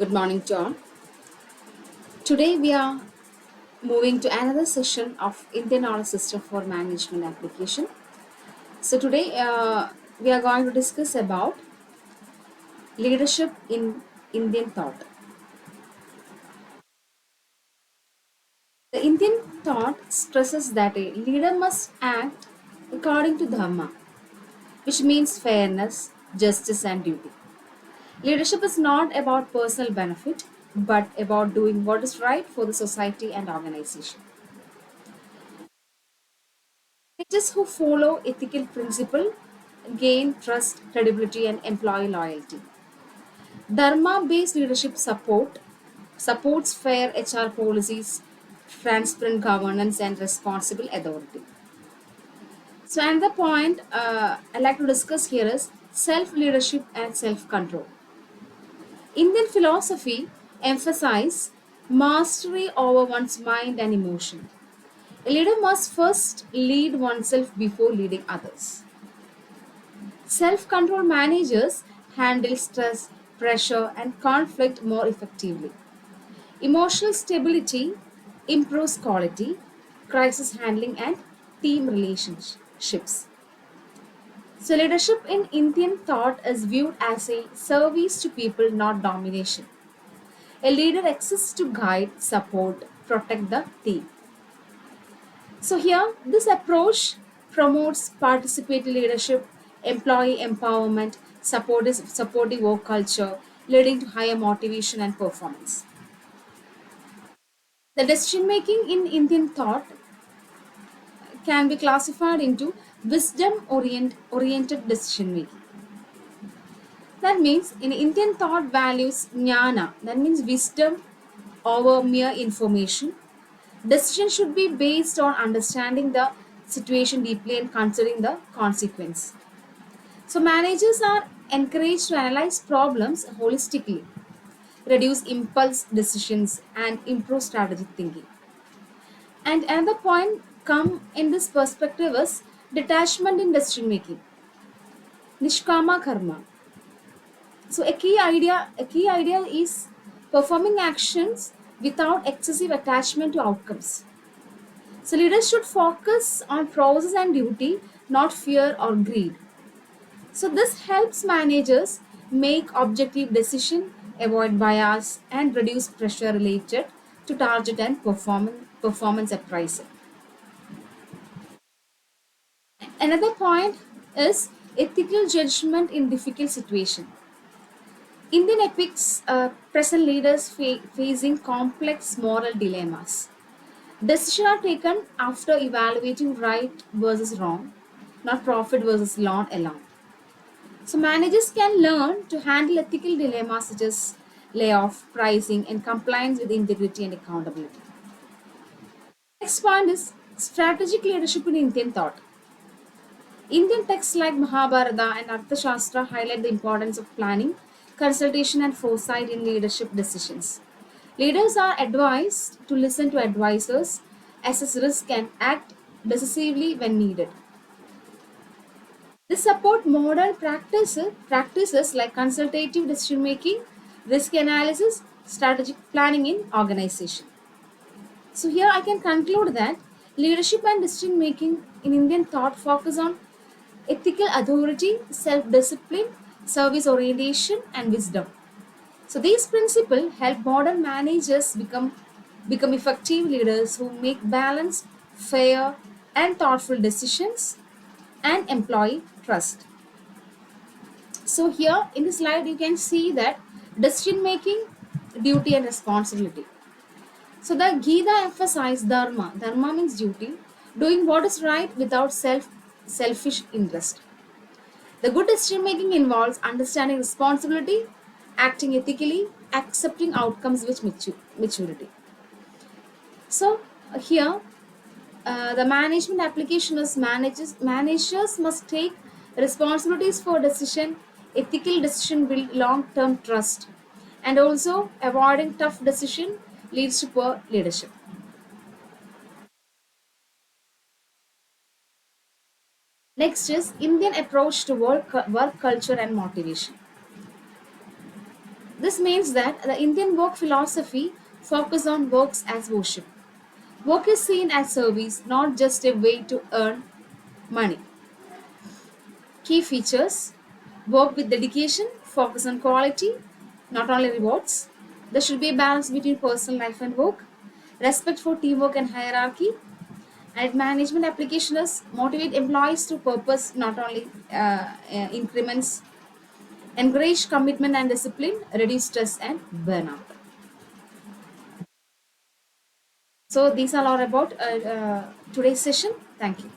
Good morning, John. Today we are moving to another session of Indian Honor System for Management application. So today we are going to discuss about leadership in Indian thought. The Indian thought stresses that a leader must act according to dharma, which means fairness, justice, and duty. Leadership is not about personal benefit, but about doing what is right for the society and organization. Managers who follow ethical principle gain trust, credibility, and employee loyalty. Dharma-based leadership supports fair HR policies, transparent governance, and responsible authority. So, another point I'd like to discuss here is self-leadership and self-control. Indian philosophy emphasizes mastery over one's mind and emotion. A leader must first lead oneself before leading others. Self control managers handle stress, pressure, and conflict more effectively. Emotional stability improves quality, crisis handling, and team relationships. So, leadership in Indian thought is viewed as a service to people, not domination. A leader exists to guide, support, protect the team. So, here, this approach promotes participatory leadership, employee empowerment, supportive work culture, leading to higher motivation and performance. The decision making in Indian thought can be classified into oriented decision making. That means in Indian thought values jnana, that means wisdom over mere information. Decision should be based on understanding the situation deeply and considering the consequence. So managers are encouraged to analyze problems holistically, reduce impulse decisions, and improve strategic thinking. And another point come in this perspective is detachment in decision making, nishkama karma. So a key idea is performing actions without excessive attachment to outcomes. So leaders should focus on process and duty, not fear or greed. So this helps managers make objective decision, avoid bias, and reduce pressure related to target and performance appraisal. Another point is ethical judgment in difficult situation. Indian epics present leaders facing complex moral dilemmas. Decisions are taken after evaluating right versus wrong, not profit versus loss alone. So managers can learn to handle ethical dilemmas such as layoff, pricing, and compliance with integrity and accountability. Next point is strategic leadership in Indian thought. Indian texts like Mahabharata and Arthashastra highlight the importance of planning, consultation, and foresight in leadership decisions. Leaders are advised to listen to advisors, assess risk, and act decisively when needed. This support modern practices like consultative decision making, risk analysis, strategic planning in organization. So here I can conclude that leadership and decision making in Indian thought focus on ethical authority, self-discipline, service orientation, and wisdom. So these principles help modern managers become effective leaders who make balanced, fair, and thoughtful decisions and employee trust. So here in the slide you can see that decision making, duty and responsibility. So the Gita emphasizes dharma. Dharma means duty, doing what is right without selfish interest. The good decision making involves understanding responsibility, acting ethically, accepting outcomes with maturity. So here the management application is managers must take responsibilities for decision. Ethical decision build long-term trust, and also avoiding tough decision leads to poor leadership. Next is Indian approach to work culture and motivation. This means that the Indian work philosophy focuses on works as worship. Work is seen as service, not just a way to earn money. Key features: work with dedication, focus on quality, not only rewards. There should be a balance between personal life and work, respect for teamwork and hierarchy, and management application is motivate employees to purpose, not only increments, encourage commitment and discipline, reduce stress and burnout. So these are all about today's session. Thank you.